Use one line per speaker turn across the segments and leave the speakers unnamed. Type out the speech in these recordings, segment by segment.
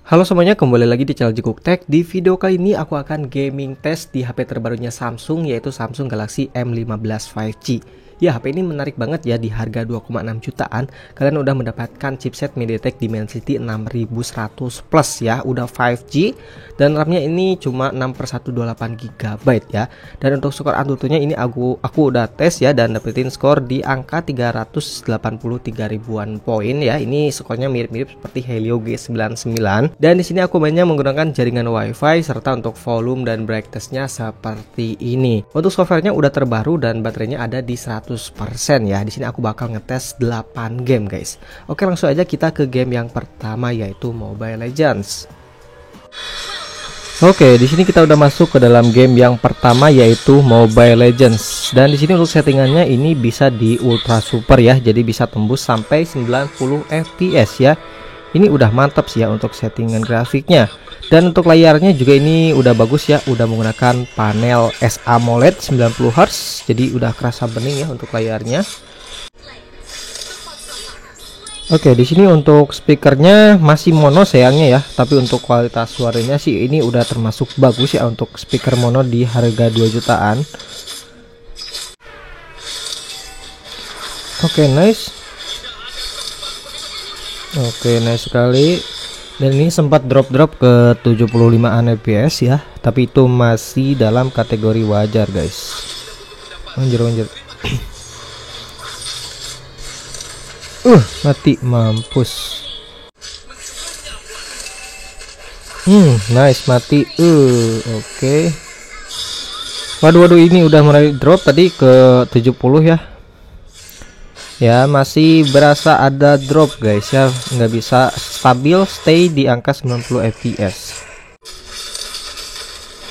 Halo semuanya, kembali lagi di channel Jikuk Tech. Di video kali ini aku akan gaming test di HP terbarunya Samsung, yaitu Samsung Galaxy M15 5G. Ya, HP ini menarik banget ya, di harga 2,6 jutaan. Kalian udah mendapatkan chipset MediaTek Dimensity 6100 Plus ya, udah 5G. Dan RAM-nya ini cuma 6/128 GB ya. Dan untuk skor Antutunya ini aku udah tes ya, dan dapetin skor di angka 383 ribuan poin ya. Ini skornya mirip-mirip seperti Helio G99. Dan di sini aku mainnya menggunakan jaringan WiFi, serta untuk volume dan brightness-nya seperti ini. Untuk software-nya udah terbaru dan baterainya ada di 100% ya. Di sini aku bakal ngetes 8 game guys. Oke, langsung aja kita ke game yang pertama, yaitu Mobile Legends. Oke, di sini kita udah masuk ke dalam game yang pertama, yaitu Mobile Legends. Dan di sini untuk settingannya ini bisa di ultra super ya, jadi bisa tembus sampai 90 fps ya. Ini udah mantap sih ya untuk settingan grafiknya. Dan untuk layarnya juga ini udah bagus ya, udah menggunakan panel AMOLED 90 Hz, jadi udah kerasa bening ya untuk layarnya. Oke, di sini untuk speakernya masih mono sayangnya ya, tapi untuk kualitas suaranya sih ini udah termasuk bagus ya untuk speaker mono di harga 2 jutaan. Oke, nice. Oke, nice sekali. Dan ini sempat drop ke 75an fps ya, tapi itu masih dalam kategori wajar guys. Anjir. Mati mampus. Nice, mati. Oke. Waduh, ini udah mulai drop tadi ke 70 ya. Ya, masih berasa ada drop guys ya, nggak bisa stabil stay di angka 90 fps.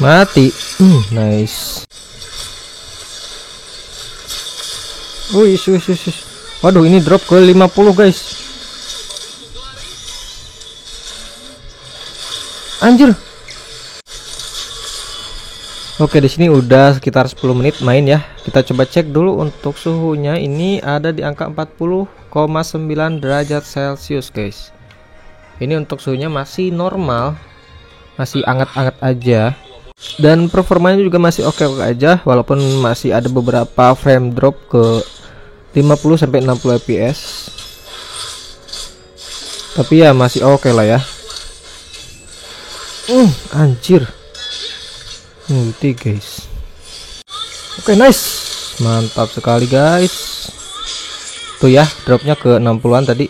Mati. Nice. Wih. Waduh, ini drop ke 50 guys. Anjir. Oke, di sini udah sekitar 10 menit main ya. Kita coba cek dulu untuk suhunya. Ini ada di angka 40,9 derajat Celcius guys. Ini untuk suhunya masih normal, masih anget-anget aja. Dan performanya juga masih oke aja, walaupun masih ada beberapa frame drop ke 50 sampai 60 fps. Tapi ya masih oke lah ya. Anjir. Multi guys. Oke, nice. Mantap sekali guys. Tuh ya, dropnya ke 60-an tadi.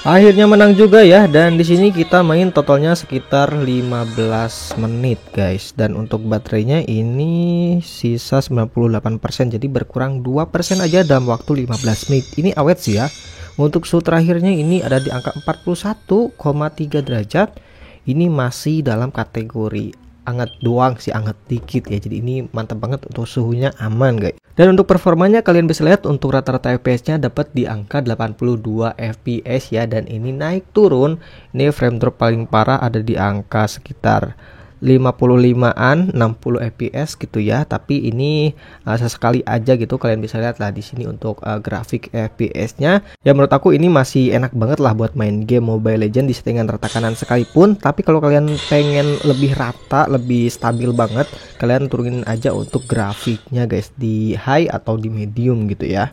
Akhirnya menang juga ya, dan di sini kita main totalnya sekitar 15 menit guys. Dan untuk baterainya ini sisa 98%, jadi berkurang 2% aja dalam waktu 15 menit. Ini awet sih ya. Untuk suhu terakhirnya ini ada di angka 41,3 derajat. Ini masih dalam kategori anget doang sih, anget dikit ya. Jadi ini mantap banget, untuk suhunya aman guys. Dan untuk performanya kalian bisa lihat untuk rata-rata fps-nya dapat di angka 82 fps ya, dan ini naik turun. Ini frame drop paling parah ada di angka sekitar 55an 60 fps gitu ya, tapi ini sesekali aja gitu. Kalian bisa lihat lah di sini untuk grafik fps-nya. Ya, menurut aku ini masih enak banget lah buat main game Mobile Legends di settingan rata kanan sekalipun. Tapi kalau kalian pengen lebih rata, lebih stabil banget, kalian turunin aja untuk grafiknya guys, di high atau di medium gitu ya.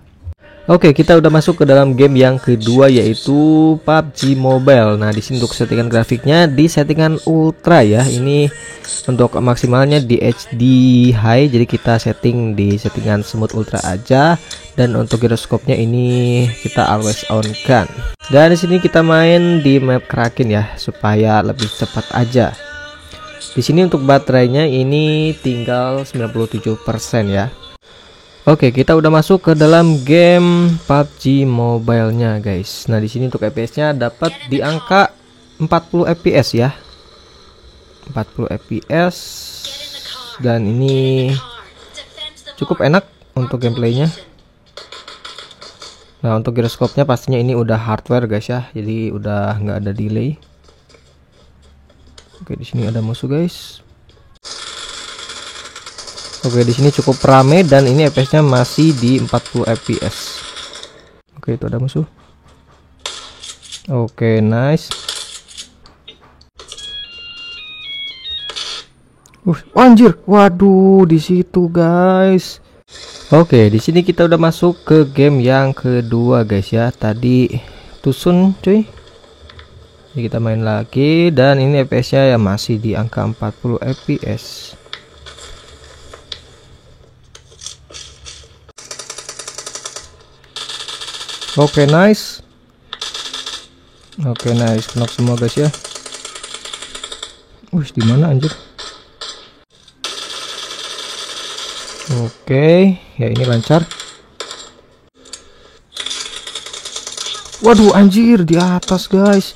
Oke, kita udah masuk ke dalam game yang kedua, yaitu PUBG Mobile. Nah, di sini untuk settingan grafiknya di settingan ultra ya. Ini untuk maksimalnya di HD high, jadi kita setting di settingan smooth ultra aja. Dan untuk giroskopnya ini kita always on kan. Dan di sini kita main di map Kraken ya, supaya lebih cepat aja. Di sini untuk baterainya ini tinggal 97% ya. Oke, kita udah masuk ke dalam game PUBG Mobile-nya guys. Nah, di sini untuk FPS-nya dapat di angka 40 fps ya. 40 fps. Dan ini cukup enak untuk gameplaynya. Nah, untuk giroskopnya pastinya ini udah hardware guys ya. Jadi udah nggak ada delay. Oke, di sini ada musuh guys. Oke, di sini cukup rame dan ini FPS-nya masih di 40 fps. Oke, itu ada musuh. Oke, nice. Anjir, waduh, di situ guys. Oke, di sini kita udah masuk ke game yang kedua guys ya. Tadi Tusun cuy. Jadi kita main lagi dan ini FPS-nya ya masih di angka 40 fps. Oke, nice. Oke, nice. Knock semua guys ya. Di mana anjir? Oke, ya ini lancar. Waduh, anjir di atas guys.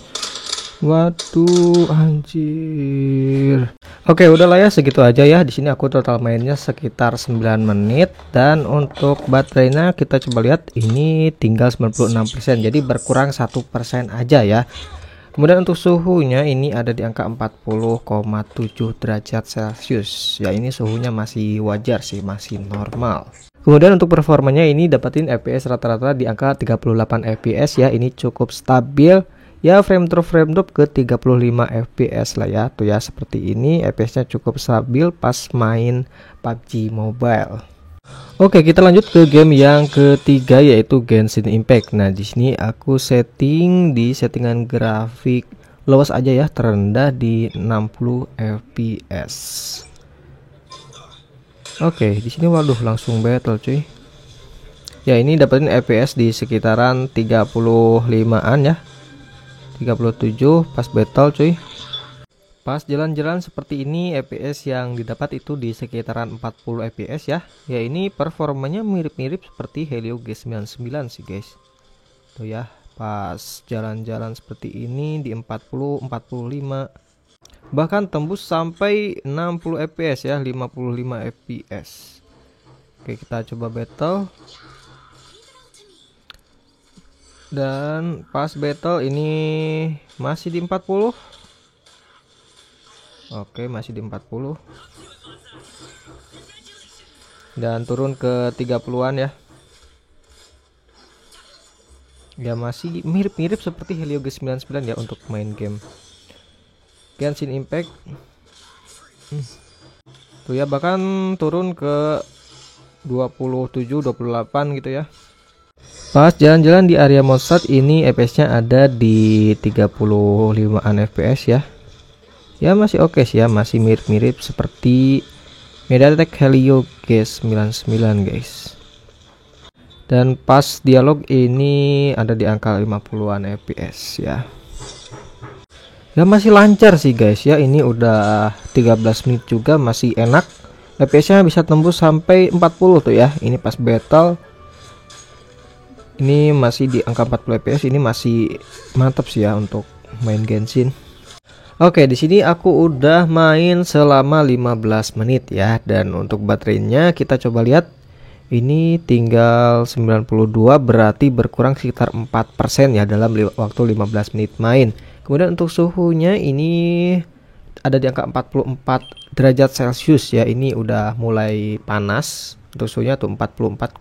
Waduh, anjir. Oke, udahlah ya, segitu aja ya. Di sini aku total mainnya sekitar 9 menit dan untuk baterainya kita coba lihat ini tinggal 96%. Jadi berkurang 1% aja ya. Kemudian untuk suhunya ini ada di angka 40,7 derajat Celcius. Ya, ini suhunya masih wajar sih, masih normal. Kemudian untuk performanya ini dapatin FPS rata-rata di angka 38 fps ya. Ini cukup stabil. Ya, frame drop ke 35 fps lah ya. Tuh ya, seperti ini FPS-nya cukup stabil pas main PUBG Mobile. Oke, kita lanjut ke game yang ketiga yaitu Genshin Impact. Nah, di sini aku setting di settingan grafik lowes aja ya, terendah di 60 fps. Oke, di sini waduh langsung battle cuy. Ya, ini dapetin fps di sekitaran 35-an ya. 37 pas battle cuy. Pas jalan-jalan seperti ini fps yang didapat itu di sekitaran 40 fps ya. Ya, ini performanya mirip-mirip seperti Helio G99 sih guys. Tuh ya, pas jalan-jalan seperti ini di 40 45 bahkan tembus sampai 60 fps ya, 55 fps. Oke, kita coba battle. Dan pas battle ini masih di 40. Oke, masih di 40. Dan turun ke 30-an ya. Ya, masih mirip-mirip seperti Helio G99 ya untuk main game Genshin Impact. Tuh ya, bahkan turun ke 27 28 gitu ya. Pas jalan-jalan di area Mossad ini FPS-nya ada di 35-an FPS ya. Ya, masih oke sih ya, masih mirip-mirip seperti MediaTek Helio G99 guys. Dan pas dialog ini ada di angka 50-an fps ya. Ya, masih lancar sih guys ya. Ini udah 13 menit juga masih enak. FPS-nya bisa tembus sampai 40 tuh ya. Ini pas battle ini masih di angka 40 fps. Ini masih mantap sih ya untuk main Genshin. Oke, di sini aku udah main selama 15 menit ya. Dan untuk baterainya kita coba lihat. Ini tinggal 92, berarti berkurang sekitar 4% ya dalam waktu 15 menit main. Kemudian untuk suhunya ini ada di angka 44 derajat Celcius ya. Ini udah mulai panas. Untuk suhunya tuh 44,4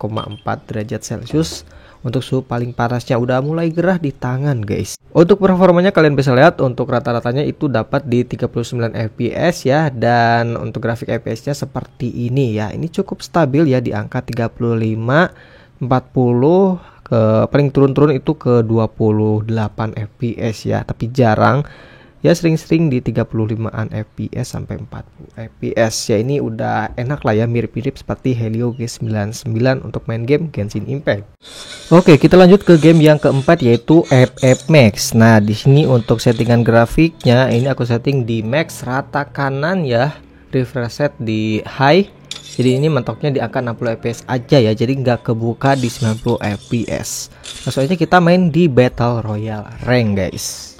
derajat Celcius. Untuk suhu paling panasnya udah mulai gerah di tangan guys. Untuk performanya kalian bisa lihat untuk rata-ratanya itu dapat di 39 fps ya. Dan untuk grafik fps-nya seperti ini ya. Ini cukup stabil ya di angka 35 40, ke paling turun-turun itu ke 28 fps ya. Tapi jarang ya, sering-sering di 35-an fps sampai 40 fps ya. Ini udah enak lah ya, mirip-mirip seperti Helio G99 untuk main game Genshin Impact. Oke, kita lanjut ke game yang keempat yaitu FF Max. Nah, di sini untuk settingan grafiknya ini aku setting di max rata kanan ya, refresh rate di high. Jadi ini mentoknya di angka 60 fps aja ya, jadi nggak kebuka di 90 fps. Langsung aja kita main di Battle Royale rank guys.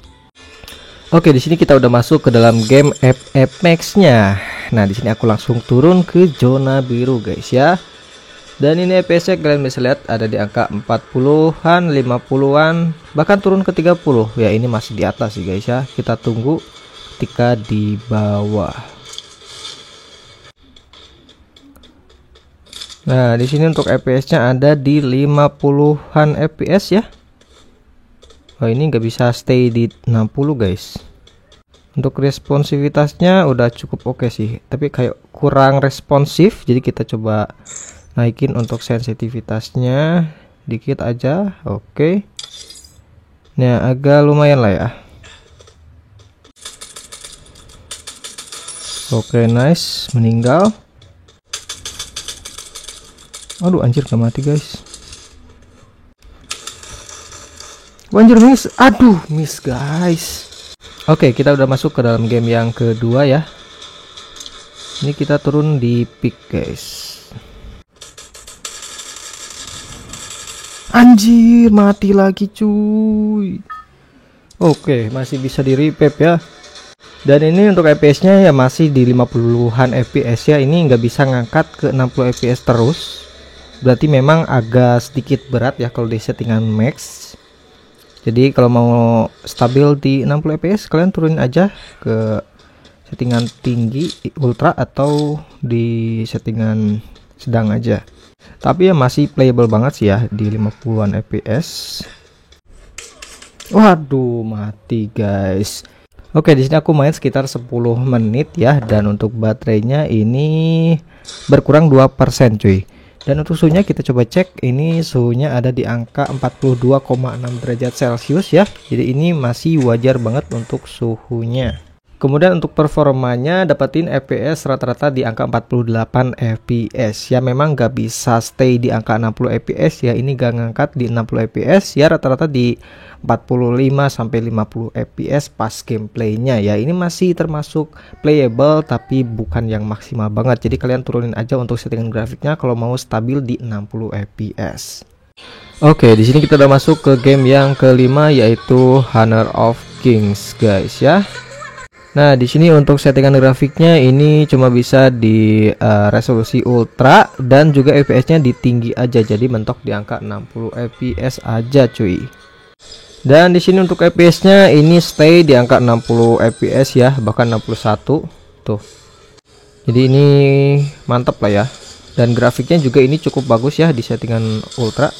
Oke, di sini kita udah masuk ke dalam game FF Max-nya. Nah, di sini aku langsung turun ke zona biru guys ya. Dan ini FPS-nya kalian bisa lihat ada di angka 40-an, 50-an, bahkan turun ke 30. Ya, ini masih di atas sih guys ya. Kita tunggu ketika di bawah. Nah, di sini untuk FPS-nya ada di 50-an FPS ya. Oh, ini nggak bisa stay di 60 guys. Untuk responsivitasnya udah cukup oke sih, tapi kayak kurang responsif, jadi kita coba naikin untuk sensitivitasnya dikit aja. Oke. Nah, agak lumayan lah ya. Oke, nice, meninggal. Aduh, anjir, gak mati guys. Anjir, miss. Aduh, miss guys. Oke, kita udah masuk ke dalam game yang kedua ya. Ini kita turun di pick guys. Anjir, mati lagi cuy. Oke, masih bisa di revive ya. Dan ini untuk FPS nya ya masih di 50-an FPS ya. Ini nggak bisa ngangkat ke 60 FPS terus. Berarti memang agak sedikit berat ya kalau di settingan max. Jadi kalau mau stabil di 60 FPS, kalian turunin aja ke settingan tinggi ultra atau di settingan sedang aja. Tapi ya masih playable banget sih ya di 50-an FPS. Waduh, mati guys. Oke, di sini aku main sekitar 10 menit ya, dan untuk baterainya ini berkurang 2% cuy. Dan untuk suhunya kita coba cek, ini suhunya ada di angka 42,6 derajat Celcius ya. Jadi ini masih wajar banget untuk suhunya. Kemudian untuk performanya dapetin FPS rata-rata di angka 48 FPS ya. Memang gak bisa stay di angka 60 FPS ya. Ini gak ngangkat di 60 FPS ya, rata-rata di 45 sampai 50 FPS pas gameplaynya ya. Ini masih termasuk playable tapi bukan yang maksimal banget. Jadi kalian turunin aja untuk settingan grafiknya kalau mau stabil di 60 FPS. Oke, di sini kita udah masuk ke game yang kelima, yaitu Honor of Kings guys ya. Nah, di sini untuk settingan grafiknya ini cuma bisa di resolusi ultra dan juga FPS-nya di tinggi aja, jadi mentok di angka 60 FPS aja cuy. Dan di sini untuk FPS-nya ini stay di angka 60 FPS ya, bahkan 61 tuh. Jadi ini mantap lah ya. Dan grafiknya juga ini cukup bagus ya di settingan ultra.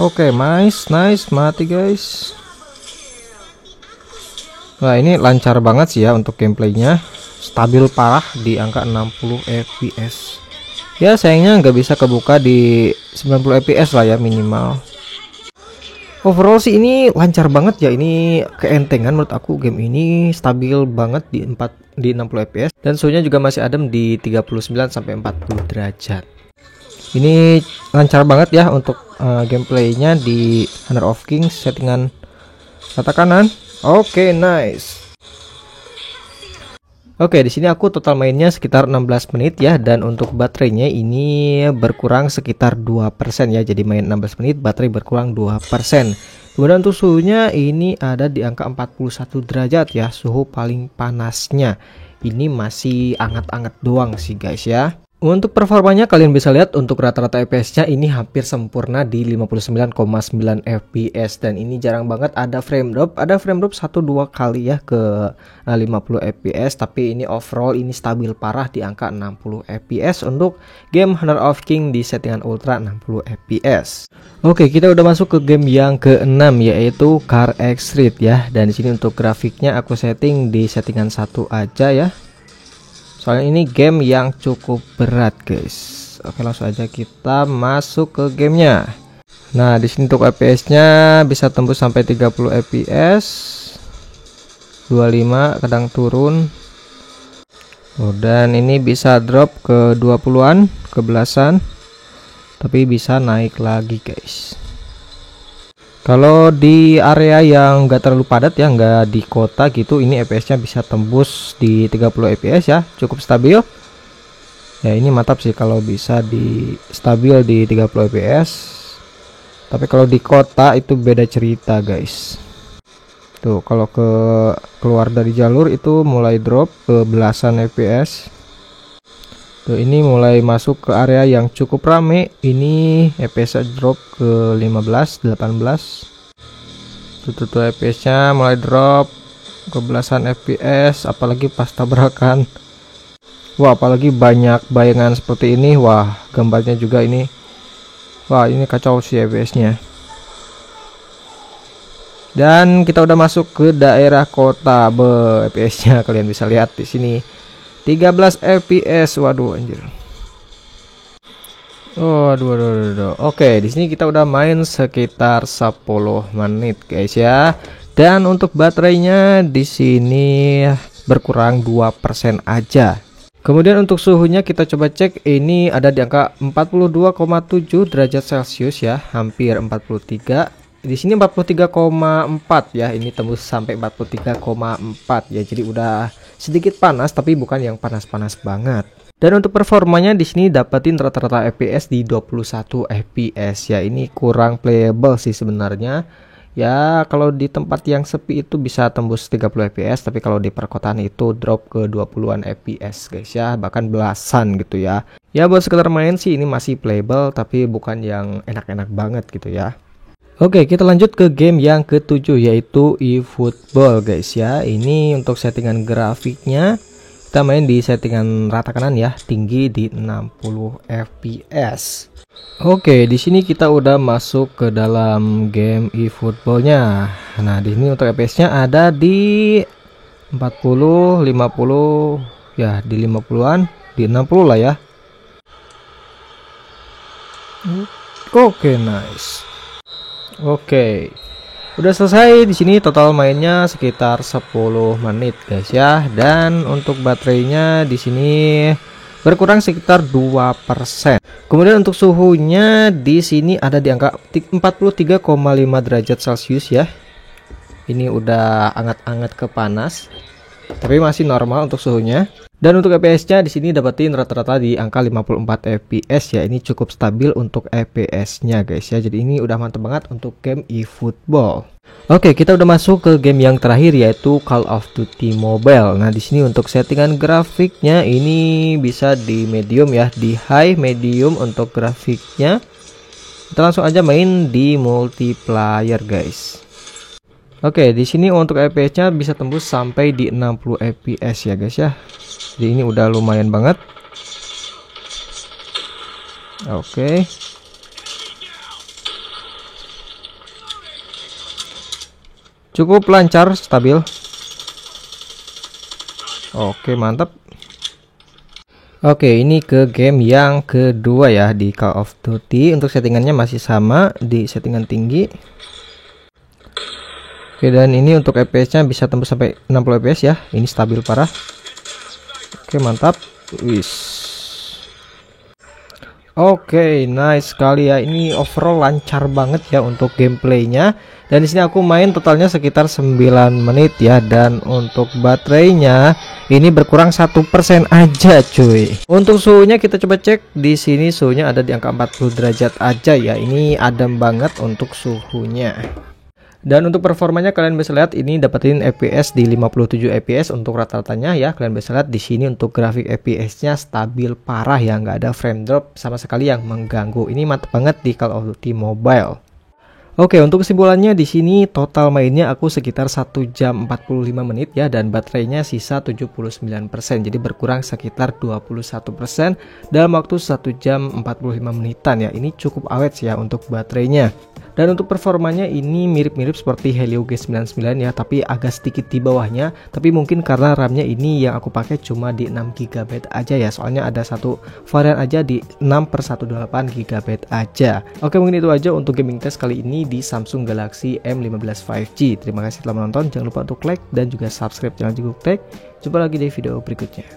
Oke, nice, mati guys. Nah, ini lancar banget sih ya untuk gameplaynya, stabil parah di angka 60 fps. Ya sayangnya nggak bisa kebuka di 90 fps lah ya minimal. Overall sih ini lancar banget ya, ini keentengan menurut aku. Game ini stabil banget di 60 fps dan suhunya juga masih adem di 39 sampai 40 derajat. Ini lancar banget ya untuk gameplaynya di Honor of Kings settingan rata kanan. Oke, nice. Oke, di sini aku total mainnya sekitar 16 menit ya, dan untuk baterainya ini berkurang sekitar 2% ya. Jadi main 16 menit baterai berkurang 2%. Kemudian untuk suhunya ini ada di angka 41 derajat ya, suhu paling panasnya. Ini masih anget-anget doang sih guys ya. Untuk performanya kalian bisa lihat untuk rata-rata FPS-nya ini hampir sempurna di 59,9 FPS, dan ini jarang banget ada frame drop. Ada frame drop 1-2 kali ya ke 50 FPS, tapi ini overall ini stabil parah di angka 60 FPS untuk game Honor of King di settingan ultra 60 FPS. Oke, kita udah masuk ke game yang ke-6 yaitu Car X Street ya. Dan di sini untuk grafiknya aku setting di settingan 1 aja ya. Soalnya ini game yang cukup berat guys. Oke, langsung aja kita masuk ke gamenya. Nah, di sini untuk FPS-nya bisa tembus sampai 30 FPS. 25 kadang turun. Oh, dan ini bisa drop ke 20-an, ke belasan. Tapi bisa naik lagi guys. Kalau di area yang enggak terlalu padat ya, enggak di kota gitu, ini FPS-nya bisa tembus di 30 FPS ya, cukup stabil. Ya, ini mantap sih kalau bisa di stabil di 30 FPS. Tapi kalau di kota itu beda cerita, guys. Tuh, kalau keluar dari jalur itu mulai drop ke belasan FPS. Tuh, ini mulai masuk ke area yang cukup rame, ini FPS drop ke 15, 18. Tuh FPS-nya mulai drop ke belasan FPS, apalagi pas tabrakan. Wah, apalagi banyak bayangan seperti ini. Wah, gambarnya juga ini. Wah, ini kacau sih FPS-nya. Dan kita udah masuk ke daerah kota. FPS-nya kalian bisa lihat di sini 13 FPS. Waduh anjir. Oh, aduh. Oke, di sini kita udah main sekitar 10 menit guys ya. Dan untuk baterainya di sini berkurang 2% aja. Kemudian untuk suhunya kita coba cek, ini ada di angka 42,7 derajat Celcius ya, hampir 43. Di sini 43,4 ya, ini tembus sampai 43,4 ya. Jadi udah sedikit panas tapi bukan yang panas-panas banget. Dan untuk performanya di sini dapetin rata-rata FPS di 21 FPS ya. Ini kurang playable sih sebenarnya. Ya, kalau di tempat yang sepi itu bisa tembus 30 FPS, tapi kalau di perkotaan itu drop ke 20-an FPS guys ya, bahkan belasan gitu ya. Ya buat sekedar main sih ini masih playable, tapi bukan yang enak-enak banget gitu ya. Oke, kita lanjut ke game yang ketujuh yaitu eFootball guys ya. Ini untuk settingan grafiknya kita main di settingan rata kanan ya, tinggi di 60 FPS. Oke, di sini kita udah masuk ke dalam game eFootballnya. Nah, di sini untuk FPS-nya ada di 40, 50 ya, di 50-an, di 60 lah ya. Oke, nice. Oke, udah selesai. Di sini total mainnya sekitar 10 menit guys ya. Dan untuk baterainya di sini berkurang sekitar 2%. Kemudian untuk suhunya di sini ada di angka 43,5 derajat Celcius ya. Ini udah anget-anget ke panas, tapi masih normal untuk suhunya. Dan untuk FPS-nya di sini dapetin rata-rata di angka 54 FPS ya. Ini cukup stabil untuk FPS-nya guys ya. Jadi ini udah mantep banget untuk game eFootball. Oke, kita udah masuk ke game yang terakhir yaitu Call of Duty Mobile. Nah, di sini untuk settingan grafiknya ini bisa di medium ya, di high, medium untuk grafiknya. Kita langsung aja main di multiplayer guys. Oke, di sini untuk FPS-nya bisa tembus sampai di 60 FPS ya guys ya. Jadi ini udah lumayan banget. Oke. Cukup lancar, stabil. Oke, mantap. Oke, ini ke game yang kedua ya di Call of Duty. Untuk settingannya masih sama di settingan tinggi. Oke, dan ini untuk FPS-nya bisa tembus sampai 60 FPS ya. Ini stabil parah. Oke, mantap. Wis. Oke, nice sekali ya. Ini overall lancar banget ya untuk gameplaynya. Dan di sini aku main totalnya sekitar 9 menit ya. Dan untuk baterainya ini berkurang 1% aja cuy. Untuk suhunya kita coba cek. Di sini suhunya ada di angka 40 derajat aja ya. Ini adem banget untuk suhunya. Dan untuk performanya kalian bisa lihat ini dapetin FPS di 57 FPS untuk rata-ratanya ya. Kalian bisa lihat di sini untuk grafik FPS-nya stabil parah ya, nggak ada frame drop sama sekali yang mengganggu. Ini mantap banget di Call of Duty Mobile. Oke, untuk kesimpulannya di sini total mainnya aku sekitar 1 jam 45 menit ya, dan baterainya sisa 79%. Jadi berkurang sekitar 21% dalam waktu 1 jam 45 menitan ya. Ini cukup awet sih ya untuk baterainya. Dan untuk performanya ini mirip-mirip seperti Helio G99 ya, tapi agak sedikit di bawahnya. Tapi mungkin karena RAM-nya ini yang aku pakai cuma di 6 GB aja ya. Soalnya ada satu varian aja di 6/128 GB aja. Oke, mungkin itu aja untuk gaming test kali ini di Samsung Galaxy M15 5G. Terima kasih telah menonton. Jangan lupa untuk like dan juga subscribe channel Jiguk Tech. Jumpa lagi di video berikutnya.